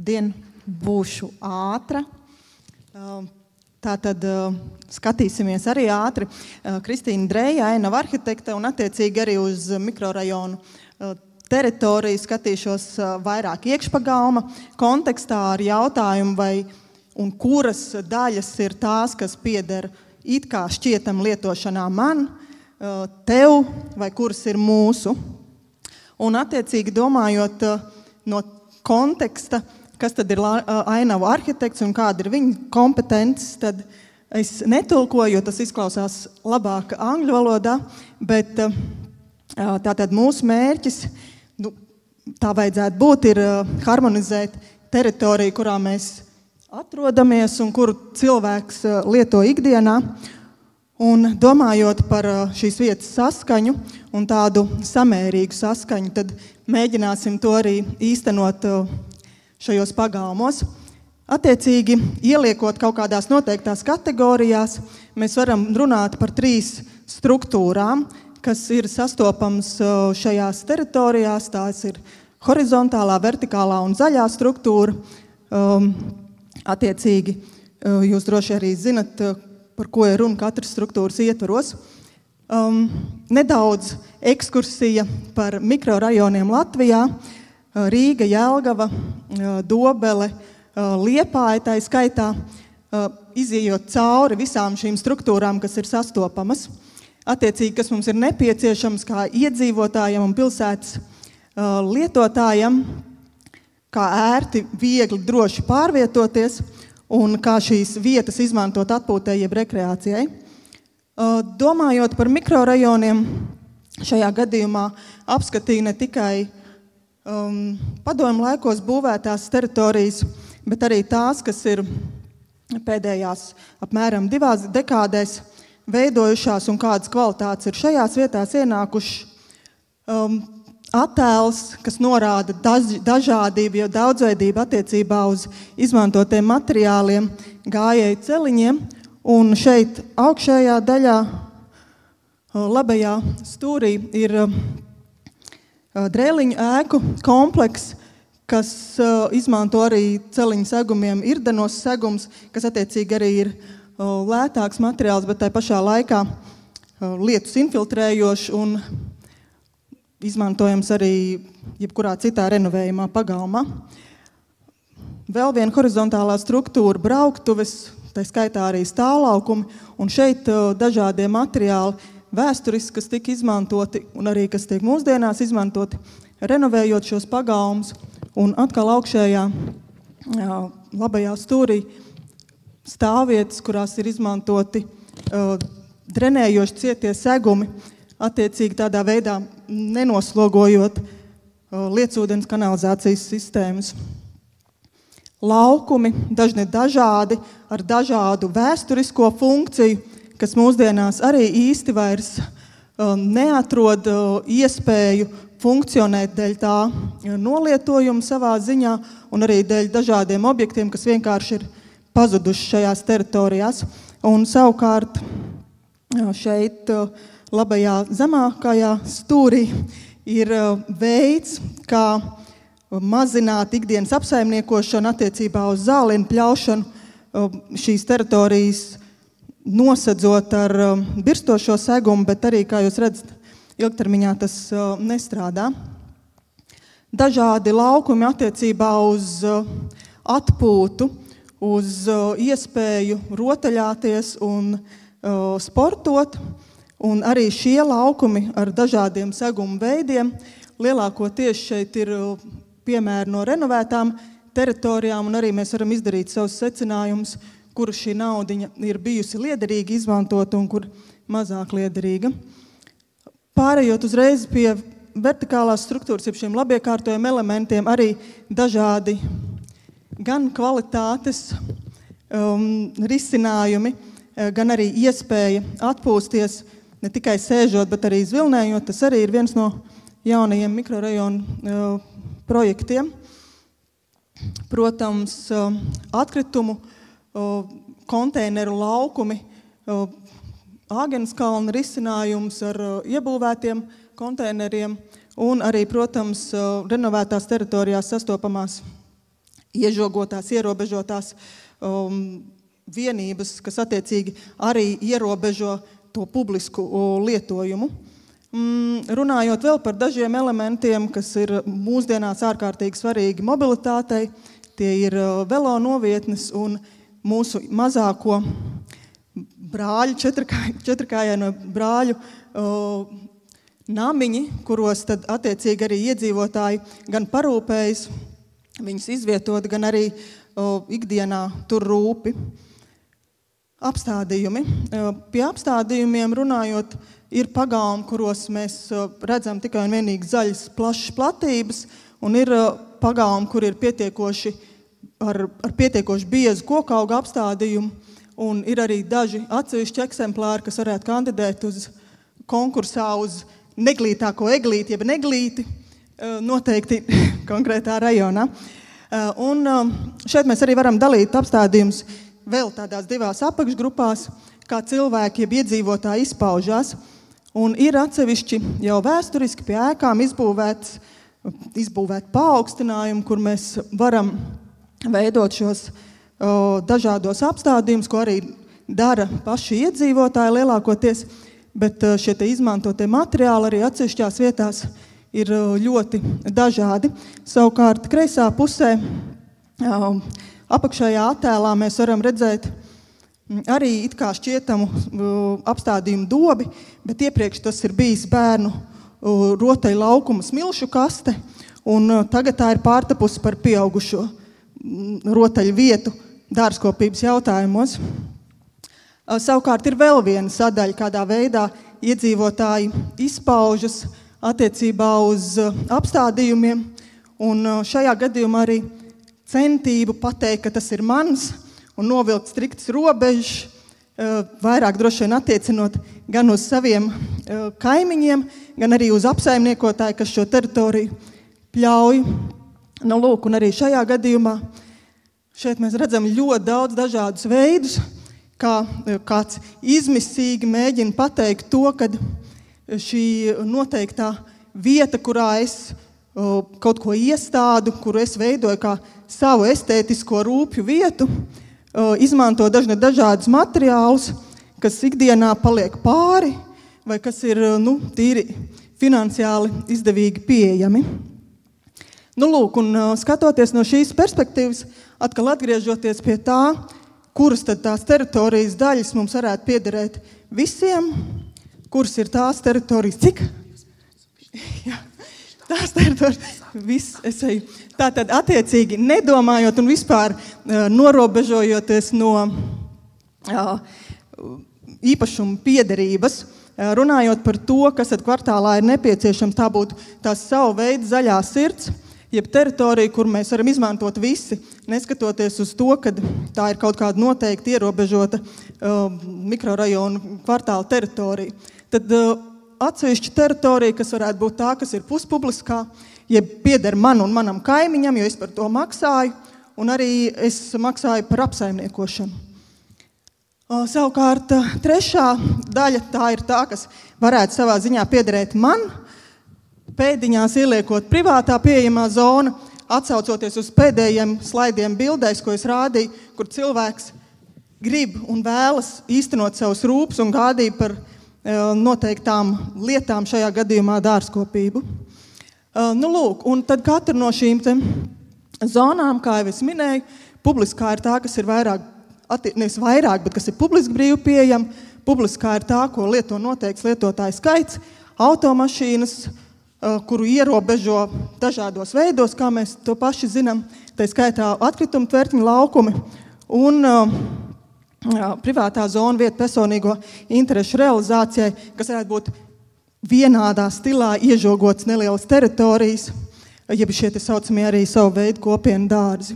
Labdien, būšu ātra. Tātad skatīsimies arī ātri. Kristīna Dreja, Ainava arhitekte un attiecīgi arī uz mikrorajonu teritoriju skatīšos vairāk iekšpagalma kontekstā ar jautājumu, vai un kuras daļas ir tās, kas pieder it kā šķietam lietošanā man, tev, vai kuras ir mūsu. Un attiecīgi domājot no konteksta, kas tad ir Ainava arhitekts un kāda ir viņa kompetences, tad es netulkoju, jo tas izklausās labāk angļu valodā, bet tātad mūsu mērķis, tā vajadzētu būt, ir harmonizēt teritoriju, kurā mēs atrodamies un kuru cilvēks lieto ikdienā. Un domājot par šīs vietas saskaņu un tādu samērīgu saskaņu, tad mēģināsim to arī īstenot šajos pagalmos. Attiecīgi, ieliekot kaut kādās noteiktās kategorijās, mēs varam runāt par 3 struktūrām, kas ir sastopams šajās teritorijās. Tās ir horizontālā, vertikālā un zaļā struktūra. Attiecīgi, jūs droši arī zinat, par ko ir runa katras struktūras ietvaros. Nedaudz ekskursija par mikrorajoniem Latvijā. Rīga, Jelgava, Dobele, Liepāja tai skaitā, izejot cauri visām šīm struktūrām, kas ir sastopamas. Attiecīgi, kas mums ir nepieciešams kā iedzīvotājiem un pilsētas lietotājiem, kā ērti, viegli, droši pārvietoties un kā šīs vietas izmantot atpūtē jeb rekreācijai. Domājot par mikrorajoniem, šajā gadījumā apskatīja ne tikai padomju laikos būvētās teritorijas, bet arī tās, kas ir pēdējās apmēram 2 dekādēs veidojušās un kādas kvalitātes ir šajās vietās ienākušas. Attēls, kas norāda dažādību, jau daudzveidību attiecībā uz izmantotiem materiāliem, gājēju celiņiem, un šeit augšējā daļā, labajā stūrī, ir Drēliņu ēku komplekss, kas izmanto arī celiņu segumiem irdenos segums, kas attiecīgi arī ir lētāks materiāls, bet tai pašā laikā lietus infiltrējošs un izmantojams arī jebkurā citā renovējumā pagalmā. Vēl viena horizontālā struktūra brauktuves, tai skaitā arī stāvlaukumi, un šeit dažādie materiāli vēsturiski, kas tika izmantoti un arī kas tiek mūsdienās izmantoti, renovējot šos pagalmus, un atkal augšējā labajā stūrī stāvvietas, kurās ir izmantoti drenējoši cietie segumi, attiecīgi tādā veidā nenoslogojot lietsūdens kanalizācijas sistēmas. Laukumi, dažni dažādi, ar dažādu vēsturisko funkciju, kas mūsdienās arī īsti vairs neatrod iespēju funkcionēt dēļ tā nolietojuma savā ziņā un arī dēļ dažādiem objektiem, kas vienkārši ir pazuduši šajās teritorijās. Un savukārt šeit labajā zemākajā stūrī ir veids, kā mazināt ikdienas apsaimniekošanu attiecībā uz zālienu pļaušanu, šīs teritorijas nosedzot ar birstošo segumu, bet arī, kā jūs redzat, ilgtermiņā tas nestrādā. Dažādi laukumi attiecībā uz atpūtu, uz iespēju rotaļāties un sportot, un arī šie laukumi ar dažādiem segumu veidiem. Lielākoties šeit ir piemēri no renovētām teritorijām, un arī mēs varam izdarīt savus secinājumus, kur šī naudiņa ir bijusi liederīga izmantot un kur mazāk liederīga. Pārējot uzreiz pie vertikālās struktūras, jeb šiem labiekārtojiem elementiem, arī dažādi gan kvalitātes risinājumi, gan arī iespēja atpūsties, ne tikai sēžot, bet arī zvilnējot. Tas arī ir viens no jaunajiem mikrorajonu projektiem. Protams, atkritumu konteineru laukumi, Āgenskalna risinājums ar iebūvētiem konteineriem un arī, protams, renovētās teritorijās sastopamās iežogotās, ierobežotās vienības, kas attiecīgi arī ierobežo to publisku lietojumu. Runājot vēl par dažiem elementiem, kas ir mūsdienās ārkārtīgi svarīgi mobilitātei, tie ir velo novietnes un mūsu mazāko brāļu, četrkājaino brāļu namiņi, kuros tad attiecīgi arī iedzīvotāji gan parūpējas, viņus izvietot, gan arī ikdienā tur rūpi. Apstādījumi. Pie apstādījumiem runājot, ir pagalmi, kuros mēs redzam tikai un vienīgi zaļas plašas platības, un ir pagalmi, kur ir pietiekoši ar pietiekoši biezu kokauga apstādījumu, un ir arī daži atsevišķi eksemplāri, kas varētu kandidēt uz konkursā uz neglītāko eglīti, jeb neglīti, noteikti konkrētā rajonā. Un šeit mēs arī varam dalīt apstādījumus vēl tādās divās apakšgrupās, kā cilvēki, jeb iedzīvotāji izpaužās, un ir atsevišķi jau vēsturiski pie ēkām izbūvēt paaugstinājumi, kur mēs varam veidot šos dažādos apstādījumus, ko arī dara paši iedzīvotāji lielākoties, bet šie te izmantotie materiāli arī atsevišķās vietās ir ļoti dažādi. Savukārt, kreisā pusē apakšējā attēlā mēs varam redzēt arī it kā šķietamu apstādījumu dobi, bet iepriekš tas ir bijis bērnu rotaļu laukuma smilšu kaste, un tagad tā ir pārtapusi par pieaugušo rotaļu vietu dārzkopības jautājumos. Savukārt ir vēl viena sadaļa, kādā veidā iedzīvotāji izpaužas attiecībā uz apstādījumiem, un šajā gadījumā arī centību pateikt, ka tas ir mans, un novilkt striktas robežas, vairāk droši vien attiecinot gan uz saviem kaimiņiem, gan arī uz apsaimniekotāju, kas šo teritoriju pļauj. Nu, lūk, un arī šajā gadījumā šeit mēs redzam ļoti daudz dažādus veidus, kā kāds izmisīgi mēģina pateikt to, ka šī noteiktā vieta, kurā es kaut ko iestādu, kuru es veidoju kā savu estētisko rūpju vietu, izmanto dažādus materiālus, kas ikdienā paliek pāri, vai kas ir tīri finansiāli izdevīgi pieejami. Nu, lūk, un skatoties no šīs perspektīvas, atkal atgriežoties pie tā, kuras tad tās teritorijas daļas mums varētu piederēt visiem, kuras ir tās teritorijas, cik? Jā, tās teritorijas, viss es eju. Tātad attiecīgi nedomājot un vispār norobežojoties no īpašuma piederības, runājot par to, kas tad kvartālā ir nepieciešams, tā būtu tās savu veidu zaļā sirds, jeb teritorija, kur mēs varam izmantot visi, neskatoties uz to, ka tā ir kaut kāda noteikti ierobežota mikrorajonu kvartāla teritorija. Tad atsevišķa teritorija, kas varētu būt tā, kas ir puspubliskā, jeb pieder man un manam kaimiņam, jo es par to maksāju, un arī es maksāju par apsaimniekošanu. Savukārt, trešā daļa tā ir tā, kas varētu savā ziņā piederēt man, pēdiņās ieliekot privātā pieejamā zona, atsaucoties uz pēdējiem slaidiem bildēs, ko es rādīju, kur cilvēks grib un vēlas īstenot savus rūpes un gādīja par noteiktām lietām, šajā gadījumā dārzkopību. Nu, lūk, un tad katra no šīm zonām, kā jau es minēju, publiskā ir tā, kas ir nevis vairāk, bet kas ir publiski brīvi pieejama. Publiskā ir tā, ko lieto noteikts lietotāju skaits, automašīnas, kuru ierobežo dažādos veidos, kā mēs to paši zinām, tā skaitā atkritumu tvertņu laukumi un privātā zona vieta personīgo interešu realizācijai, kas varētu būt vienādā stilā iežogots nelielas teritorijas, jeb šie te saucamie arī savu veidu kopienu dārzi.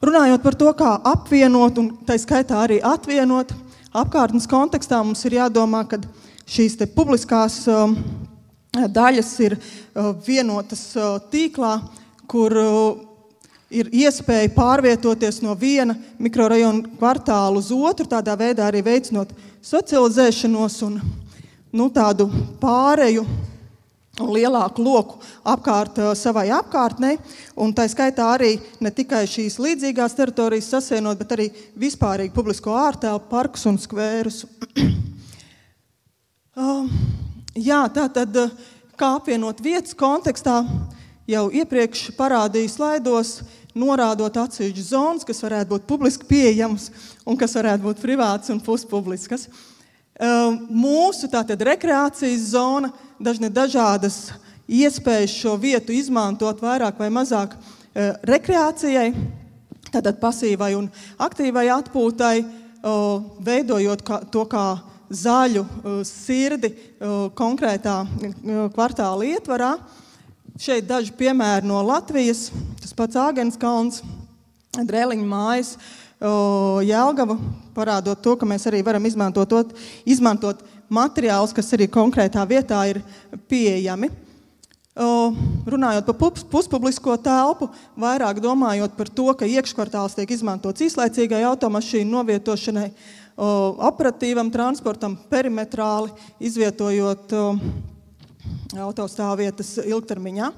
Runājot par to, kā apvienot un tā skaitā arī atvienot, apkārtnes kontekstā mums ir jādomā, ka šīs te publiskās daļas ir vienotas tīklā, kur ir iespēja pārvietoties no viena mikrorajona kvartāla uz otru, tādā veidā arī veicinot socializēšanos un tādu pāreju un lielāku loku apkārt savai apkārtnei, un tā skaitā arī ne tikai šīs līdzīgās teritorijas sasienot, bet arī vispārīgi publisko ārtelpu, parkus un skvērus. Jā, tātad, kā apvienot vietas kontekstā, jau iepriekš parādīju slaidos, norādot atsevišķas zonas, kas varētu būt publiski pieejamas un kas varētu būt privātas un puspubliskas. Mūsu tātad rekreācijas zona, dažādas iespējas šo vietu izmantot vairāk vai mazāk rekreācijai, tātad pasīvai un aktīvai atpūtai, veidojot to kā zaļu sirdi konkrētā kvartāla ietvarā. Šeit daži piemēri no Latvijas, tas pats Āgenskalns, Drēliņu mājas, Jelgava, parādot to, ka mēs arī varam izmantot materiālus, kas arī konkrētā vietā ir pieejami. Runājot par puspublisko telpu, vairāk domājot par to, ka iekškvartāls tiek izmantots īslaicīgai automašīnu novietošanai, operatīvam transportam, perimetrāli, izvietojot autostāvvietas ilgtermiņā.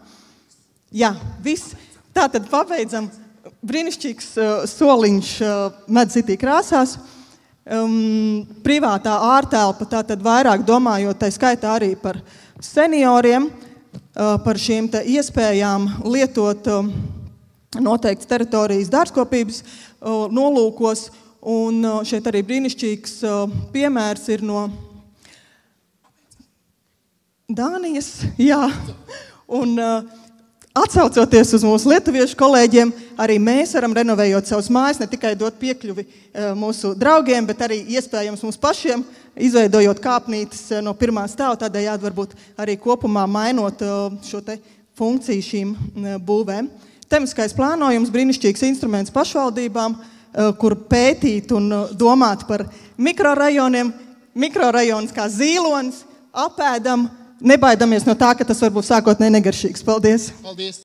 Jā, viss. Tātad pabeidzam. Brīnišķīgs soliņš Medzcity krāsās. Privātā ārtelpa, tātad vairāk domājot, tā skaitā arī par senioriem, par šīm te iespējām lietot noteikts teritorijas dārzkopības nolūkos. Un šeit arī brīnišķīgs piemērs ir no Dānijas. Jā. Un atsaucoties uz mūsu lietuviešu kolēģiem, arī mēs varam, renovējot savus mājas, ne tikai dot piekļuvi mūsu draugiem, bet arī iespējams mums pašiem, izveidojot kāpnītes no pirmā stāva, tādējādi varbūt arī kopumā mainot šo te funkciju šīm būvēm. Temiskais plānojums, brīnišķīgs instruments pašvaldībām, kur pētīt un domāt par mikrorajoniem, mikrorajonus kā zīlonis, apēdam, nebaidamies no tā, ka tas var būt sākotnēji negaršīgs. Paldies! Paldies!